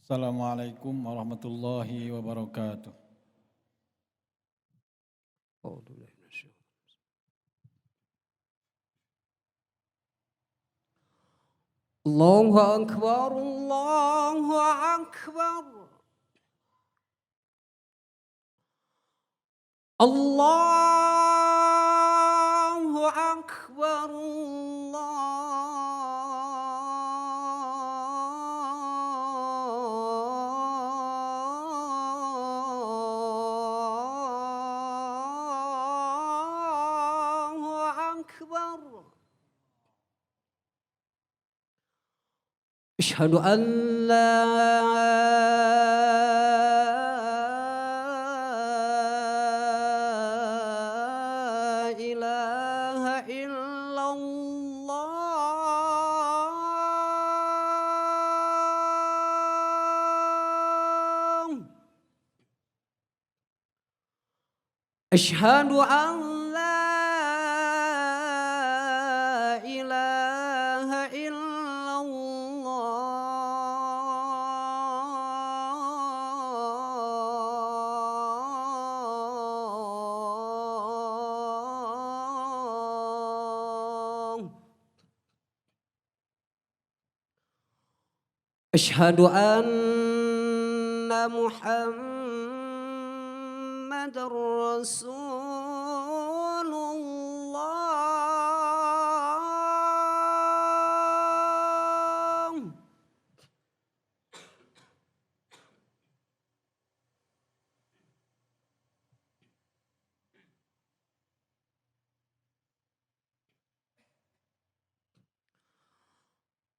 Assalamualaikum warahmatullahi wabarakatuh. Allahu Akbar, Allahu Akbar. Allahu Akbar, Allahu Akbar. Asyhadu an la ilaha illallah. Asyhadu an la ilaha illallah. Asyhadu anna Muhammadar Rasulullah.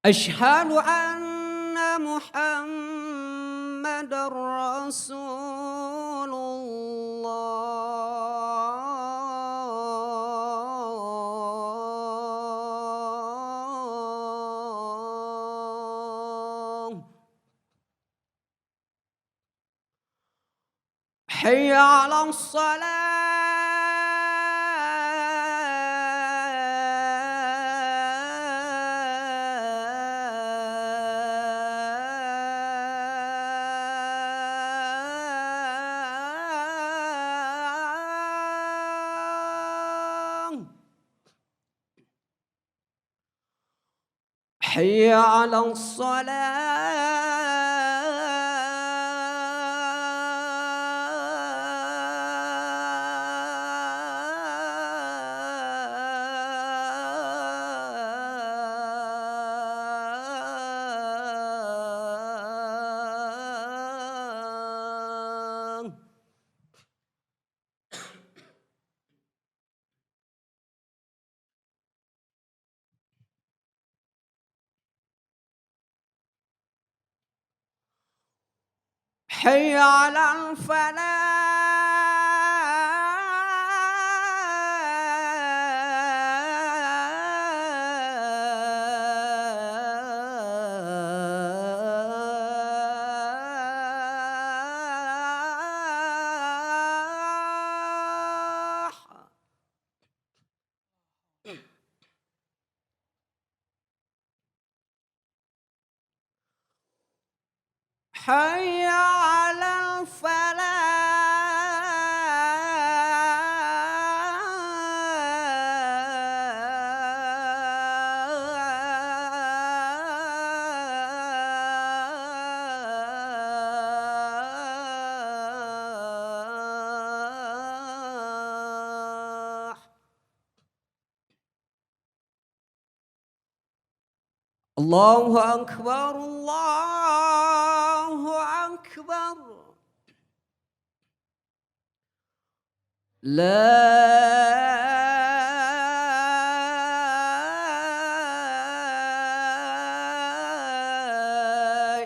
Asyhadu anna Muhammadar Rasulullah. Hayya 'alas salah. Hayya 'alas salah. حي على الفلاح. حي على الفلاح. الله أكبر، الله أكبر. لا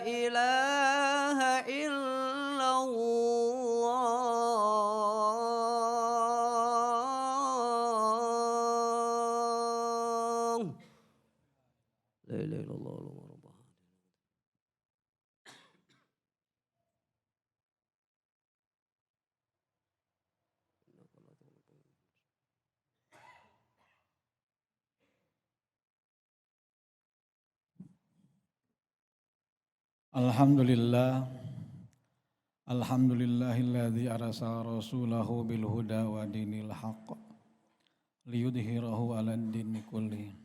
إله إلا الله. لا إله إلا الله والله ربها. Alhamdulillah. Alhamdulillahilladzi arsala rasulahu bil huda wa dinil haqq liyudhhirahu 'alad dini kulli.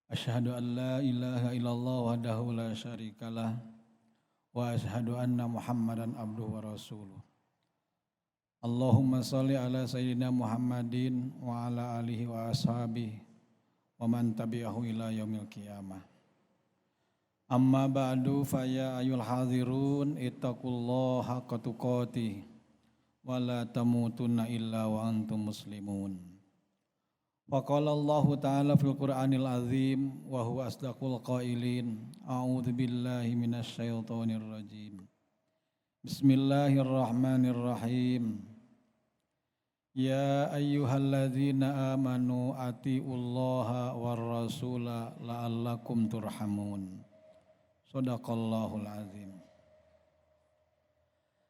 Asyhadu an la ilaha illallah wahdahu la syarikalah wa asyhadu anna Muhammadan abduhu wa rasuluh. Allahumma shalli ala sayyidina Muhammadin wa ala alihi wa ashabihi wa man tabi'ahu ila yaumil qiyamah. Amma ba'du fa ya ayyuhal hadzirun ittaqullaha haqqa tuqatih wa la tamutunna illa wa antum muslimun. Wa qala Allah ta'ala fil Qur'anil azim wa huwa asdaqul qailin. A'udzu billahi minasy syaithanir rajim. Bismillahirrahmanirrahim. Ya ayyuhalladzina amanu atiullaha war rasula la'allakum turhamun. Shadaqallahul azim.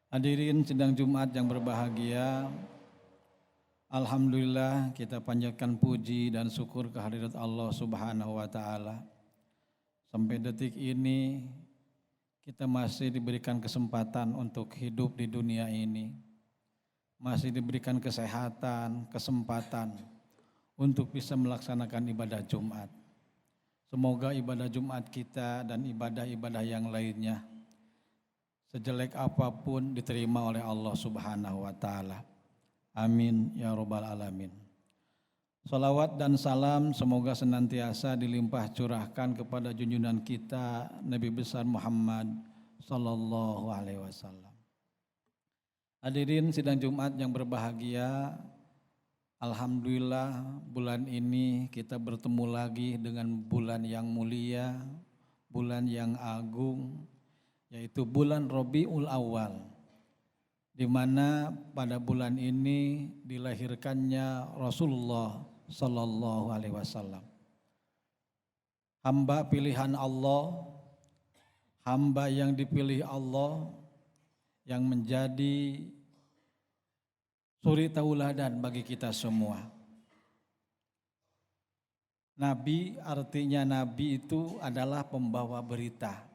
Hadirin sidang Jumat yang berbahagia, alhamdulillah kita panjatkan puji dan syukur kehadirat Allah Subhanahu wa taala. Sampai detik ini kita masih diberikan kesempatan untuk hidup di dunia ini. Masih diberikan kesehatan, kesempatan untuk bisa melaksanakan ibadah Jumat. Semoga ibadah Jumat kita dan ibadah-ibadah yang lainnya sejelek apapun diterima oleh Allah Subhanahu wa taala. Amin ya rabbal alamin. Salawat dan salam semoga senantiasa dilimpah curahkan kepada junjungan kita Nabi besar Muhammad sallallahu alaihi wasallam. Hadirin sidang Jumat yang berbahagia, alhamdulillah bulan ini kita bertemu lagi dengan bulan yang mulia, bulan yang agung, yaitu bulan Rabiul Awal, di mana pada bulan ini dilahirkannya Rasulullah sallallahu alaihi wasallam. Hamba pilihan Allah, hamba yang dipilih Allah, yang menjadi suri tauladan bagi kita semua. Nabi, artinya nabi itu adalah pembawa berita,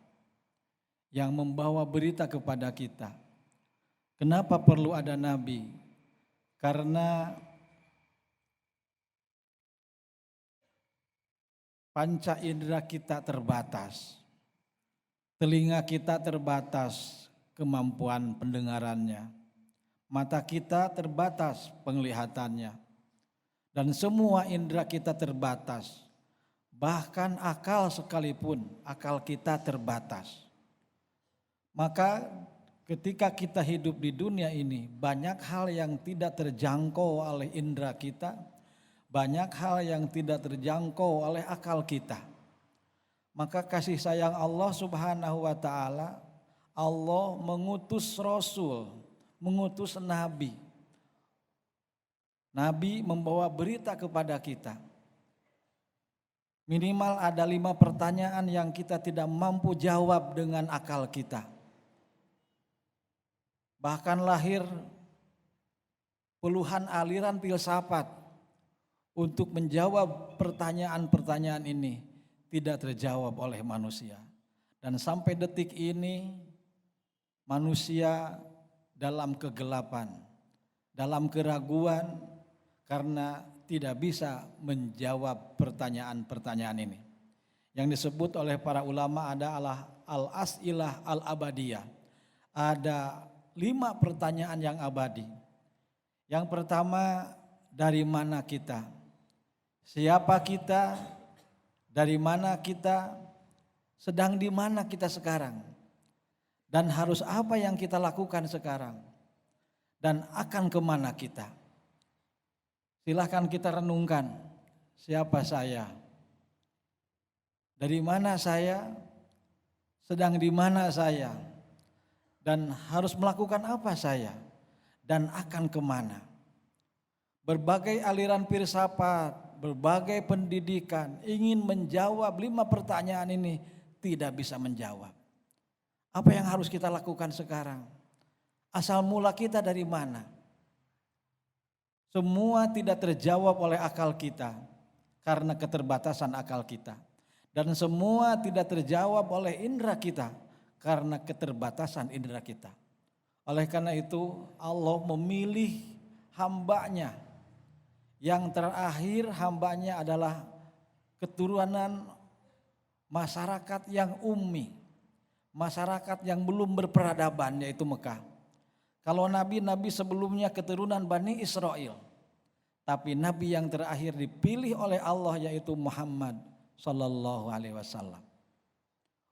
yang membawa berita kepada kita. Kenapa perlu ada nabi? Karena panca indera kita terbatas, telinga kita terbatas kemampuan pendengarannya, mata kita terbatas penglihatannya, dan semua indera kita terbatas, bahkan akal sekalipun, akal kita terbatas. Maka ketika kita hidup di dunia ini, banyak hal yang tidak terjangkau oleh indera kita, banyak hal yang tidak terjangkau oleh akal kita. Maka kasih sayang Allah Subhanahu wa taala, Allah mengutus Rasul, mengutus Nabi. Nabi membawa berita kepada kita. Minimal ada 5 pertanyaan yang kita tidak mampu jawab dengan akal kita. Bahkan lahir puluhan aliran filsafat untuk menjawab pertanyaan-pertanyaan ini tidak terjawab oleh manusia. Dan sampai detik ini manusia dalam kegelapan, dalam keraguan karena tidak bisa menjawab pertanyaan-pertanyaan ini. Yang disebut oleh para ulama adalah al-as'ilah al-abadiyah. Ada 5 pertanyaan yang abadi. Yang pertama, dari mana kita? Siapa kita? Dari mana kita? Sedang di mana kita sekarang? Dan harus apa yang kita lakukan sekarang? Dan akan kemana kita? Silahkan kita renungkan, siapa saya? Dari mana saya? Sedang di mana saya? Dan harus melakukan apa saya? Dan akan kemana? Berbagai aliran filsafat, berbagai pendidikan ingin menjawab 5 pertanyaan ini, tidak bisa menjawab. Apa yang harus kita lakukan sekarang? Asal mula kita dari mana? Semua tidak terjawab oleh akal kita karena keterbatasan akal kita. Dan semua tidak terjawab oleh indera kita karena keterbatasan indera kita. Oleh karena itu Allah memilih hambanya. Yang terakhir hambanya adalah keturunan masyarakat yang ummi. Masyarakat yang belum berperadaban, yaitu Mekah. Kalau nabi-nabi sebelumnya keturunan Bani Israel. Tapi nabi yang terakhir dipilih oleh Allah yaitu Muhammad sallallahu alaihi wasallam.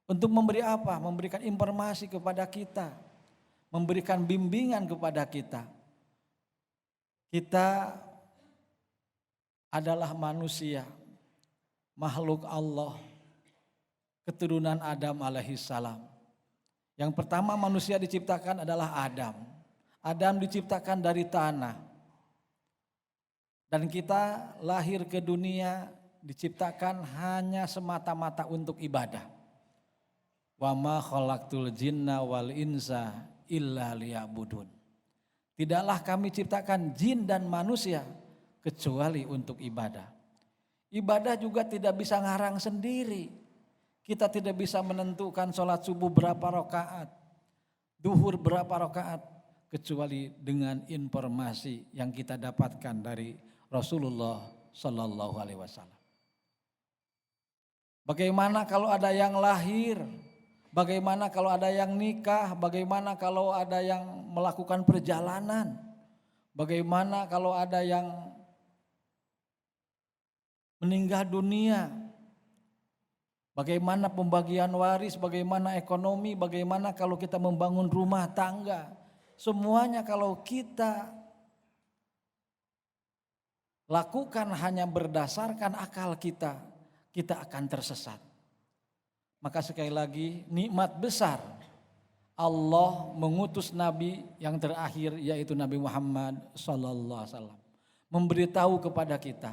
Untuk memberi apa? Memberikan informasi kepada kita. Memberikan bimbingan kepada kita. Kita adalah manusia, makhluk Allah, keturunan Adam alaihissalam. Yang pertama manusia diciptakan adalah Adam. Adam diciptakan dari tanah. Dan kita lahir ke dunia diciptakan hanya semata-mata untuk ibadah. Wa ma khalaqtul jinna wal insa illa liya'budun. Tidaklah kami ciptakan jin dan manusia kecuali untuk ibadah. Ibadah juga tidak bisa ngarang sendiri. Kita tidak bisa menentukan sholat subuh berapa rakaat, duhur berapa rakaat, kecuali dengan informasi yang kita dapatkan dari Rasulullah Sallallahu Alaihi Wasallam. Bagaimana kalau ada yang lahir? Bagaimana kalau ada yang nikah? Bagaimana kalau ada yang melakukan perjalanan? Bagaimana kalau ada yang meninggal dunia? Bagaimana pembagian waris? Bagaimana ekonomi? Bagaimana kalau kita membangun rumah tangga? Semuanya kalau kita lakukan hanya berdasarkan akal kita, kita akan tersesat. Maka sekali lagi nikmat besar Allah mengutus Nabi yang terakhir yaitu Nabi Muhammad sallallahu alaihi wasallam. Memberitahu kepada kita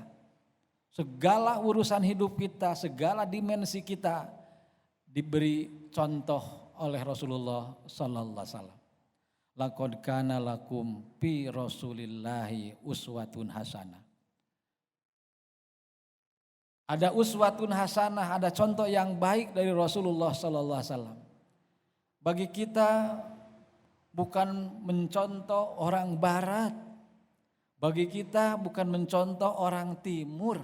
segala urusan hidup kita, segala dimensi kita diberi contoh oleh Rasulullah sallallahu alaihi wasallam. Laqad kana lakum fi Rasulillahi uswatun hasanah. Ada uswatun hasanah, ada contoh yang baik dari Rasulullah sallallahu alaihi wasallam. Bagi kita bukan mencontoh orang barat. Bagi kita bukan mencontoh orang timur.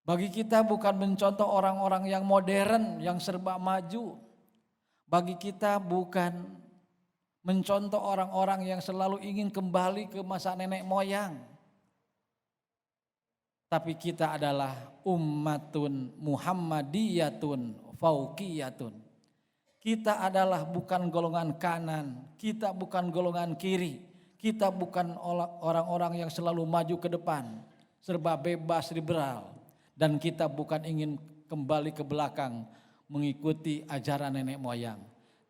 Bagi kita bukan mencontoh orang-orang yang modern, yang serba maju. Bagi kita bukan mencontoh orang-orang yang selalu ingin kembali ke masa nenek moyang. Tapi kita adalah ummatun Muhammadiyatun fauqiyatun. Kita adalah bukan golongan kanan, kita bukan golongan kiri, kita bukan orang-orang yang selalu maju ke depan, serba bebas liberal. Dan kita bukan ingin kembali ke belakang mengikuti ajaran nenek moyang.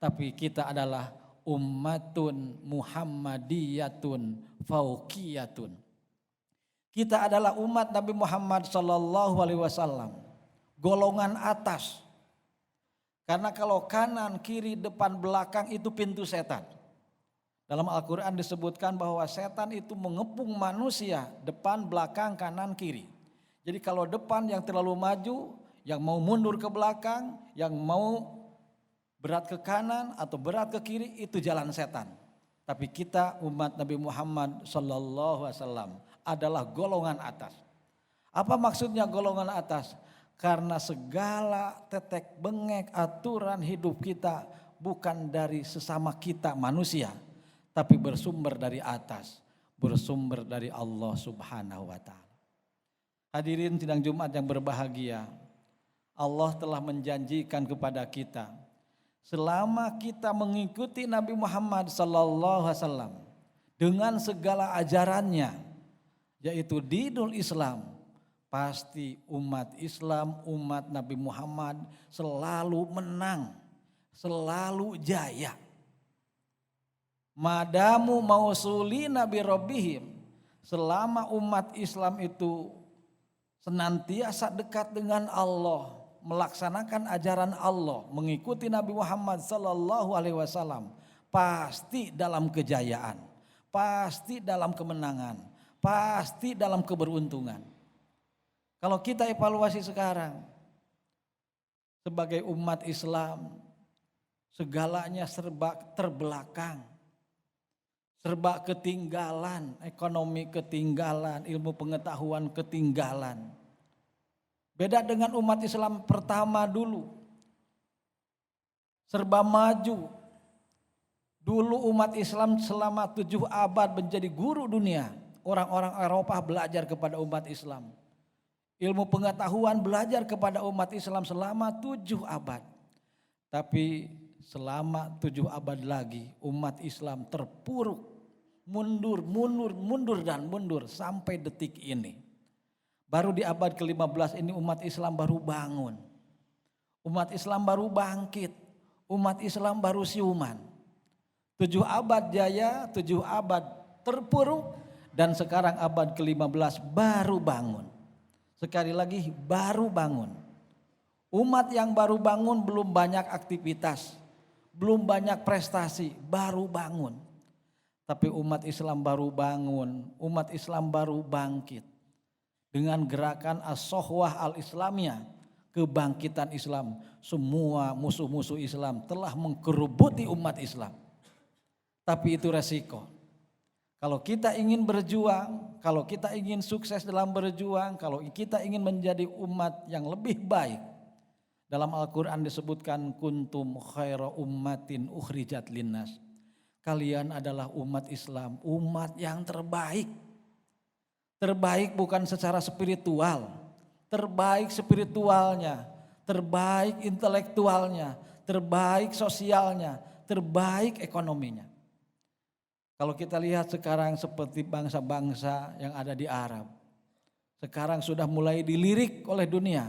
Tapi kita adalah ummatun Muhammadiyatun fauqiyatun. Kita adalah umat Nabi Muhammad sallallahu alaihi wasallam, golongan atas. Karena kalau kanan, kiri, depan, belakang itu pintu setan. Dalam Al-Quran disebutkan bahwa setan itu mengepung manusia depan, belakang, kanan, kiri. Jadi kalau depan yang terlalu maju, yang mau mundur ke belakang, yang mau berat ke kanan atau berat ke kiri itu jalan setan. Tapi kita umat Nabi Muhammad sallallahu alaihi wasallam adalah golongan atas. Apa maksudnya golongan atas? Karena segala tetek bengek aturan hidup kita bukan dari sesama kita manusia, tapi bersumber dari atas, bersumber dari Allah Subhanahu wa taala. Hadirin sidang Jumat yang berbahagia, Allah telah menjanjikan kepada kita selama kita mengikuti Nabi Muhammad sallallahu alaihi wasallam dengan segala ajarannya, yaitu dinul Islam, pasti umat Islam, umat Nabi Muhammad selalu menang, selalu jaya. Madamu mausulina bi rabbihim, selama umat Islam itu senantiasa dekat dengan Allah, melaksanakan ajaran Allah, mengikuti Nabi Muhammad sallallahu alaihi wasallam, pasti dalam kejayaan, pasti dalam kemenangan, pasti dalam keberuntungan. Kalau kita evaluasi sekarang, sebagai umat Islam segalanya serba terbelakang, serba ketinggalan, ekonomi ketinggalan, ilmu pengetahuan ketinggalan. Beda dengan umat Islam pertama dulu, serba maju. Dulu umat Islam selama 7 abad menjadi guru dunia. Orang-orang Eropa belajar kepada umat Islam. Ilmu pengetahuan belajar kepada umat Islam selama 7 abad. Tapi selama 7 abad lagi umat Islam terpuruk, mundur dan mundur sampai detik ini. Baru di abad ke-15 ini umat Islam baru bangun. Umat Islam baru bangkit. Umat Islam baru siuman. 7 abad jaya, 7 abad terpuruk, dan sekarang abad ke-15 baru bangun. Sekali lagi baru bangun. Umat yang baru bangun belum banyak aktivitas, belum banyak prestasi, baru bangun. Tapi umat Islam baru bangun, umat Islam baru bangkit. Dengan gerakan As-Sohwah Al-Islamiyah, kebangkitan Islam, semua musuh-musuh Islam telah mengkerubuti umat Islam. Tapi itu resiko. Kalau kita ingin berjuang, kalau kita ingin sukses dalam berjuang, kalau kita ingin menjadi umat yang lebih baik, dalam Al-Quran disebutkan kuntum khaira ummatin ukhrijat linnas. Kalian adalah umat Islam, umat yang terbaik. Terbaik bukan secara spiritual, terbaik spiritualnya, terbaik intelektualnya, terbaik sosialnya, terbaik ekonominya. Kalau kita lihat sekarang seperti bangsa-bangsa yang ada di Arab, sekarang sudah mulai dilirik oleh dunia.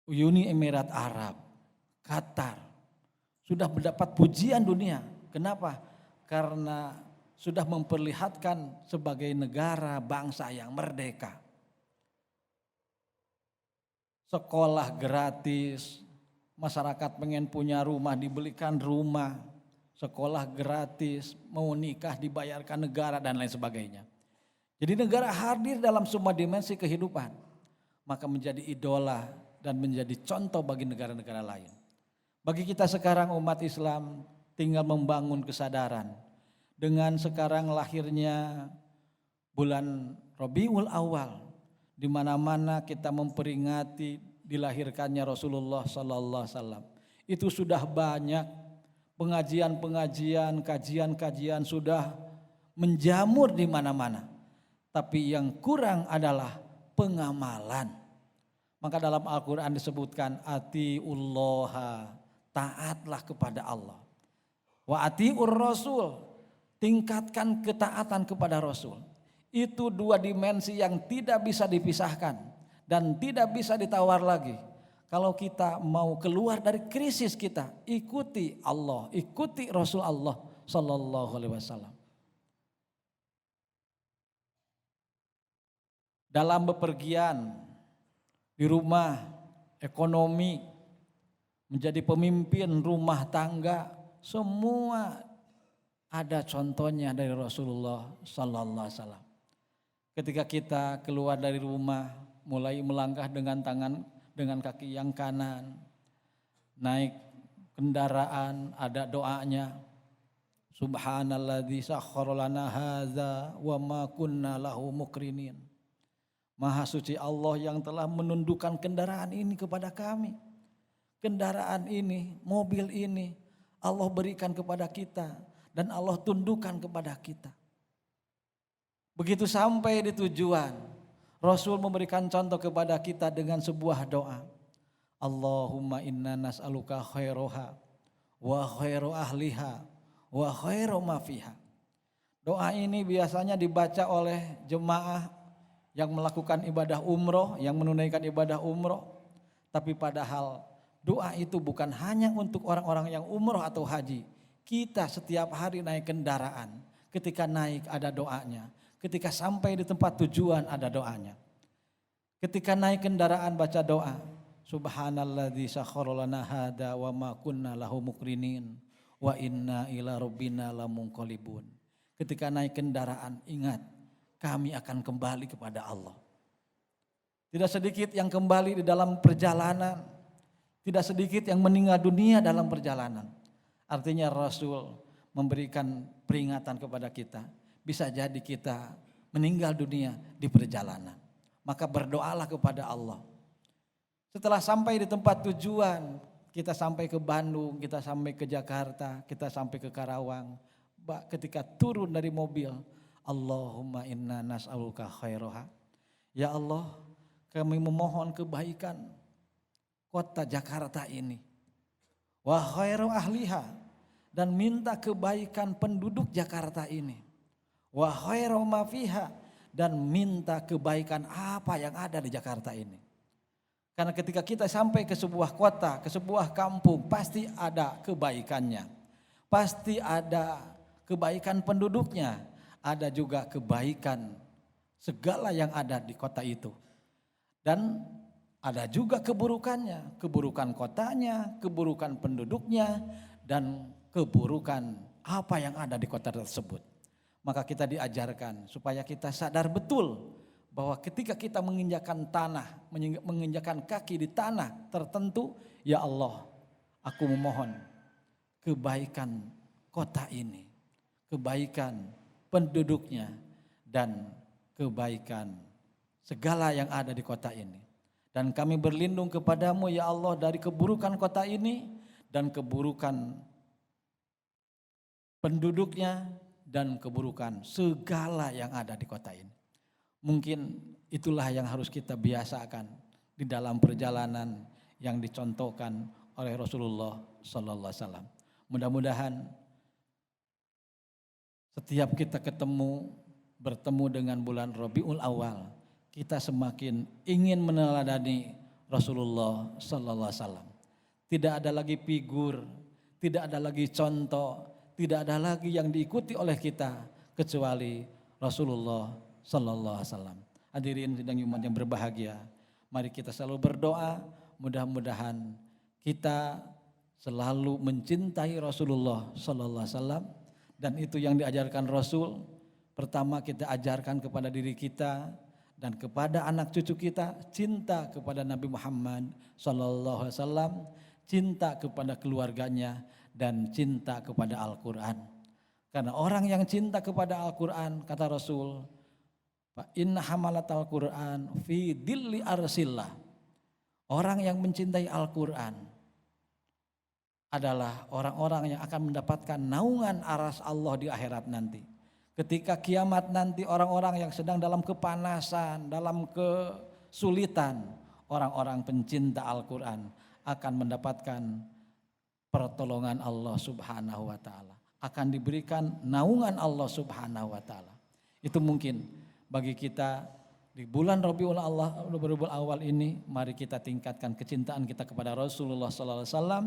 Uni Emirat Arab, Qatar, sudah mendapat pujian dunia. Kenapa? Karena sudah memperlihatkan sebagai negara bangsa yang merdeka. Sekolah gratis, masyarakat pengen punya rumah dibelikan rumah. Sekolah gratis, mau nikah dibayarkan negara dan lain sebagainya. Jadi negara hadir dalam semua dimensi kehidupan. Maka menjadi idola dan menjadi contoh bagi negara-negara lain. Bagi kita sekarang umat Islam tinggal membangun kesadaran. Dengan sekarang lahirnya bulan Rabiul Awal, di mana-mana kita memperingati dilahirkannya Rasulullah sallallahu alaihi wasallam. Itu sudah banyak pengajian-pengajian, kajian-kajian sudah menjamur di mana-mana. Tapi yang kurang adalah pengamalan. Maka dalam Al-Quran disebutkan atiullaha, taatlah kepada Allah. Wa atiur rasul, tingkatkan ketaatan kepada Rasul. Itu 2 dimensi yang tidak bisa dipisahkan dan tidak bisa ditawar lagi. Kalau kita mau keluar dari krisis kita, ikuti Allah, ikuti Rasul Allah sallallahu alaihi wasallam. Dalam bepergian, di rumah, ekonomi, menjadi pemimpin rumah tangga, semua ada contohnya dari Rasulullah sallallahu alaihi wasallam. Ketika kita keluar dari rumah, mulai melangkah dengan kaki yang kanan, naik kendaraan ada doanya. Subhanalladzi sakhkhara lana hadza wa ma kunna lahu muqrinin. Maha suci Allah yang telah menundukkan kendaraan ini kepada kami. Kendaraan ini, mobil ini Allah berikan kepada kita dan Allah tundukkan kepada kita. Begitu sampai di tujuan, Rasul memberikan contoh kepada kita dengan sebuah doa. Allahumma inna nas'aluka khairoha wa khairu ahliha wa khairu ma fiha. Doa ini biasanya dibaca oleh jemaah yang melakukan ibadah umroh, yang menunaikan ibadah umroh. Tapi padahal doa itu bukan hanya untuk orang-orang yang umroh atau haji. Kita setiap hari naik kendaraan, ketika naik ada doanya. Ketika sampai di tempat tujuan ada doanya. Ketika naik kendaraan baca doa. Subhanalladzi sakhkhara lana hadza wa ma kunna lahu muqrinin wa inna ila rabbina lamunqalibun. Ketika naik kendaraan ingat kami akan kembali kepada Allah. Tidak sedikit yang kembali di dalam perjalanan, tidak sedikit yang meninggal dunia dalam perjalanan. Artinya Rasul memberikan peringatan kepada kita, bisa jadi kita meninggal dunia di perjalanan. Maka berdoalah kepada Allah. Setelah sampai di tempat tujuan, kita sampai ke Bandung, kita sampai ke Jakarta, kita sampai ke Karawang. Ketika turun dari mobil, Allahumma inna nas'aluka khairaha. Ya Allah, kami memohon kebaikan kota Jakarta ini. Wa khairu ahliha, dan minta kebaikan penduduk Jakarta ini. Wa khairu ma fiha, dan minta kebaikan apa yang ada di Jakarta ini. Karena ketika kita sampai ke sebuah kota, ke sebuah kampung, pasti ada kebaikannya. Pasti ada kebaikan penduduknya, ada juga kebaikan segala yang ada di kota itu. Dan ada juga keburukannya, keburukan kotanya, keburukan penduduknya, dan keburukan apa yang ada di kota tersebut. Maka kita diajarkan supaya kita sadar betul bahwa ketika kita menginjakan tanah, menginjakan kaki di tanah tertentu, ya Allah, aku memohon kebaikan kota ini, kebaikan penduduknya, dan kebaikan segala yang ada di kota ini. Dan kami berlindung kepadamu ya Allah dari keburukan kota ini dan keburukan penduduknya dan keburukan segala yang ada di kota ini. Mungkin itulah yang harus kita biasakan di dalam perjalanan yang dicontohkan oleh Rasulullah sallallahu alaihi wasallam. Mudah-mudahan setiap kita bertemu dengan bulan Rabiul Awal, kita semakin ingin meneladani Rasulullah sallallahu alaihi wasallam. Tidak ada lagi figur, tidak ada lagi contoh, tidak ada lagi yang diikuti oleh kita kecuali Rasulullah sallallahu alaihi wasallam. Hadirin sidang Jumat yang berbahagia, mari kita selalu berdoa, mudah-mudahan kita selalu mencintai Rasulullah sallallahu alaihi wasallam, dan itu yang diajarkan Rasul. Pertama kita ajarkan kepada diri kita dan kepada anak cucu kita, cinta kepada Nabi Muhammad sallallahu alaihi wasallam, cinta kepada keluarganya, dan cinta kepada Al-Quran. Karena orang yang cinta kepada Al-Quran, kata Rasul, fa inna hamalatal Quran fi dilli arsillah. Orang yang mencintai Al-Quran adalah orang-orang yang akan mendapatkan naungan aras Allah di akhirat nanti. Ketika kiamat nanti, orang-orang yang sedang dalam kepanasan, dalam kesulitan, orang-orang pencinta Al-Quran akan mendapatkan pertolongan Allah subhanahu wa ta'ala. Akan diberikan naungan Allah subhanahu wa ta'ala. Itu mungkin bagi kita di bulan Rabiul Awal ini, mari kita tingkatkan kecintaan kita kepada Rasulullah sallallahu alaihi wasallam.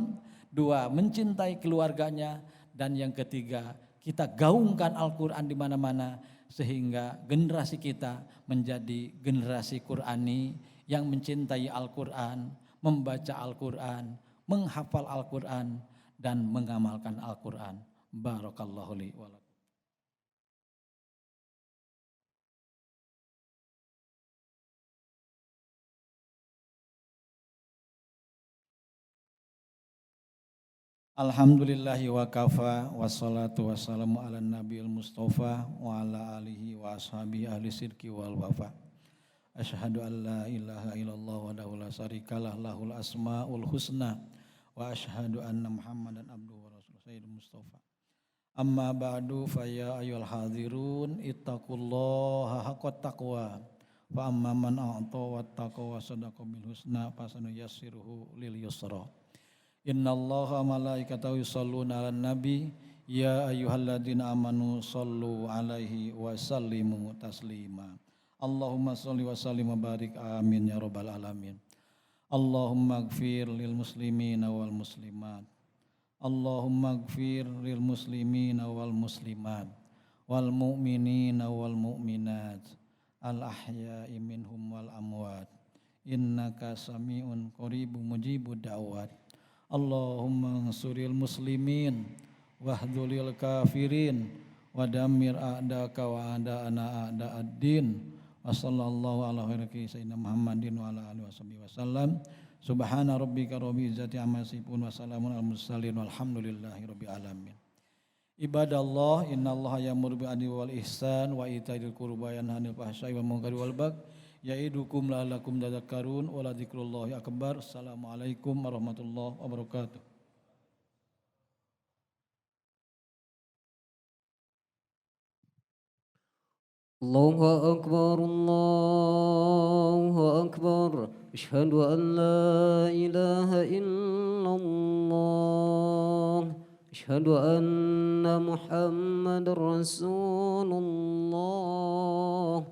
2, mencintai keluarganya, dan yang ketiga, kita gaungkan Al-Quran di mana-mana sehingga generasi kita menjadi generasi Qurani yang mencintai Al-Quran, membaca Al-Quran, menghafal Al-Quran, dan mengamalkan Al-Quran. Barakallahu li wa lakum. Alhamdulillahi wa kafa, wassalatu wassalamu ala nabiyil mustafa wa ala alihi wa ashabihi ahli sidqi wal wafa. Asyhadu an la ilaha illallah wahdahu la syarikalah lahul asmaul husna wa asyhadu anna Muhammadan abduhu wa rasuluhu sayyidul mustafa. Amma ba'du fa ya ayyuhal hadirun ittaqullaha haqqa taqwa fa amma man a'ta wattaqa wa sadaqa bil husna fasanuyassiruhu lil yusra. Innallaha malaikatahu yusholluna 'alan nabi ya ayyuhalladzina amanu shollu 'alaihi wa sallimu taslima. Allahumma sholli wa sallim wa barik amin ya rabbal alamin. Allahumma ighfir lil muslimina wal muslimat. Allahumma ighfir lil muslimina wal muslimat wal mu'minina wal mu'minat al ahya'i minhum wal amwat. Innaka sami'un qaribun mujibud da'wat. Allahumma ansuril muslimin wahdulil kafirin wa damir a'daka wa a'da'ana a'da'ad din wa sallallahu ala khairi sayyidina Muhammadin wa ala alihi wasallam. Subhana rabbika rabbil izzati amma yasifun wa salamun alal mursalin walhamdulillahi rabbil alamin. Ibadallah, innallaha ya'muru bil adli wal ihsan wa ita'i dzil qurba wa yanha 'anil fahsya'i wal munkari wal baghi ya'idukum la'allakum tadhakkarun wa la dzikrullahi akbar. Assalamualaikum warahmatullahi wabarakatuh. Allahu akbar, Allahu akbar. Asyhadu an la ilaha illallah. Asyhadu anna Muhammadar Rasulullah.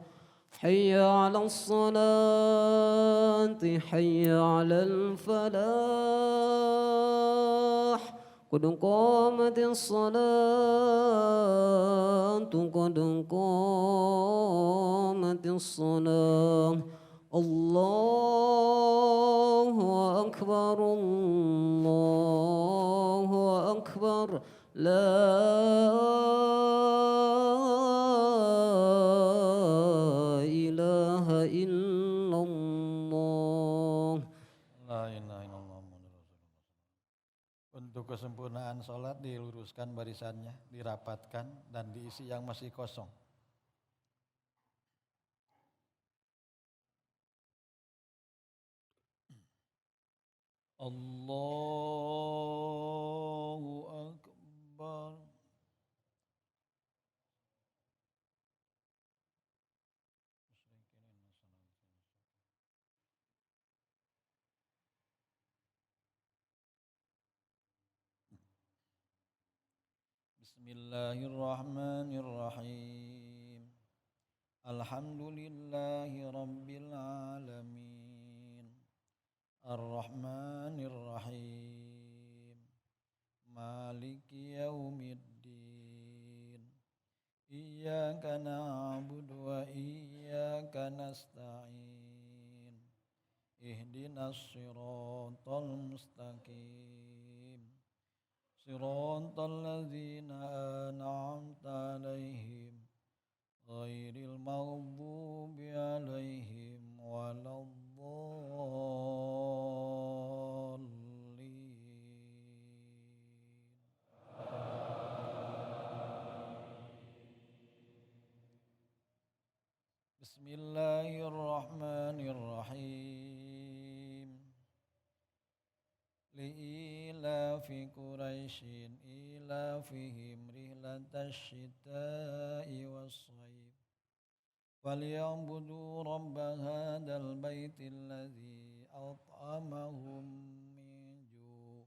Hayya 'alas salati, hayya 'alal falah. قد قامت الصلاة قد قامت الصلاة الله أكبر الله أكبر لا إله إلا الله. La ilaha illallah Muhammadur Rasulullah. Untuk kesempurnaan sholat diluruskan barisannya, dirapatkan dan diisi yang masih kosong. Allahu Akbar. Bismillahirrahmanirrahim. Alhamdulillahi rabbil alamin. Ar-Rahmanir-Rahim. Maliki yaumiddin. Iyyaka na'budu wa iyyaka nasta'in. Ihdinas siratal mustaqim. Siratal ladzina an'amta 'alaihim ghairil maghdubi 'alaihim waladdallin. Bismillahirrahmanirrahim. Li'ilafi Quraisyin ilafihim rihlatash shita'i was-shayf falyabudu rabba hadzal baitil ladzi at'amahum min ju'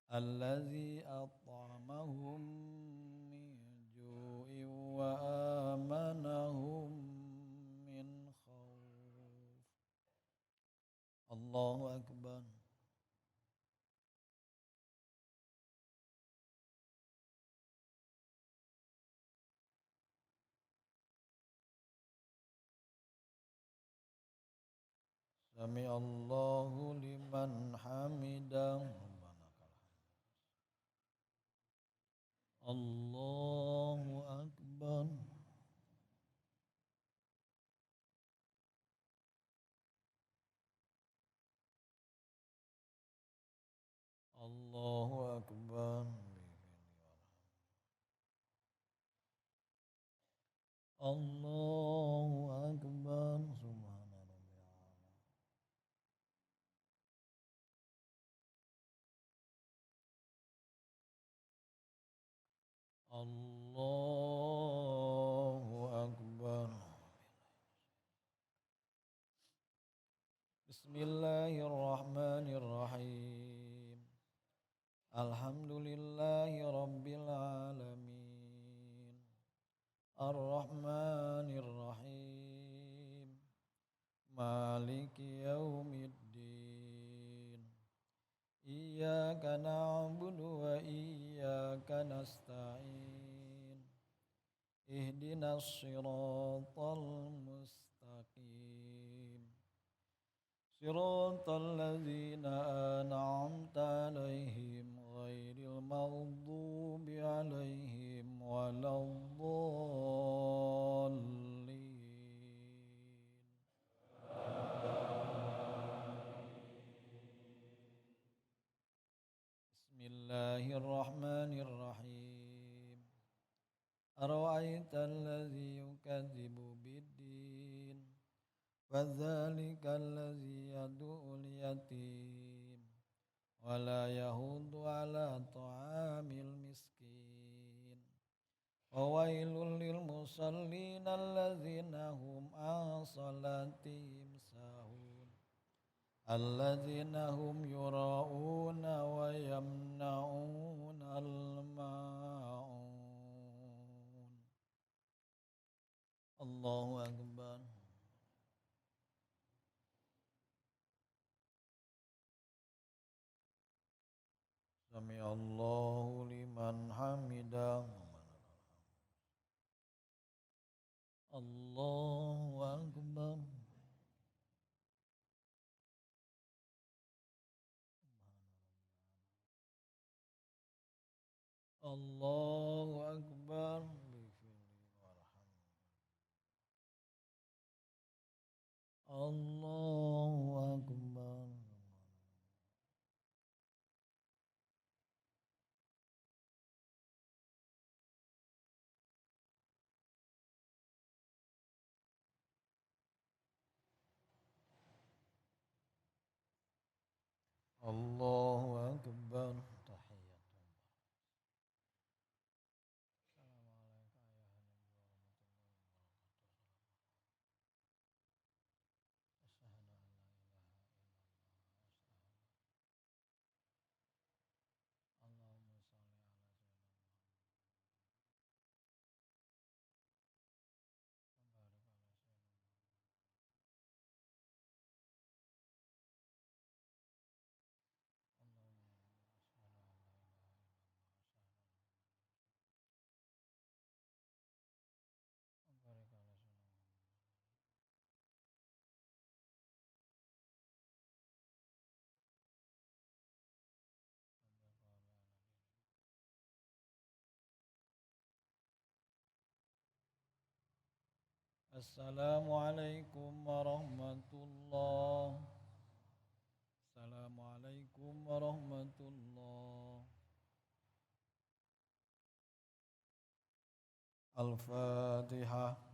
allazi at'amahum min ju'in wa amanahum min khauf. Allahu akbar. Sami Allahu liman hamidah. Allahu akbar. Allahu akbar. Allahu akbar. Allahu akbar. Bismillahirrahmanirrahim. Alhamdulillahi rabbil alamin. Ar-Rahmanir-Rahim. Maliki yaumiddin. Iyyaka na'budu wa iyyaka nasta'in. Ihdinas siratal mustaqim. Siratal ladzina an'amta 'alaihim ghairil maghdubi 'alaihim waladdallin. أرأيت الذي يكذب بالدين فذلك الذي يدعو اليتيم ولا يحض على طعام المسكين وويل للمصلين الذين هم عن صلاتهم ساهون الذين هم يراءون ويمنعون الماعون الله أكبر سمع الله لمن حمده الله أكبر الله أكبر الله أكبر الله أكبر تحية السلام عليكم ورحمة الله السلام عليكم ورحمة الله الفاتحة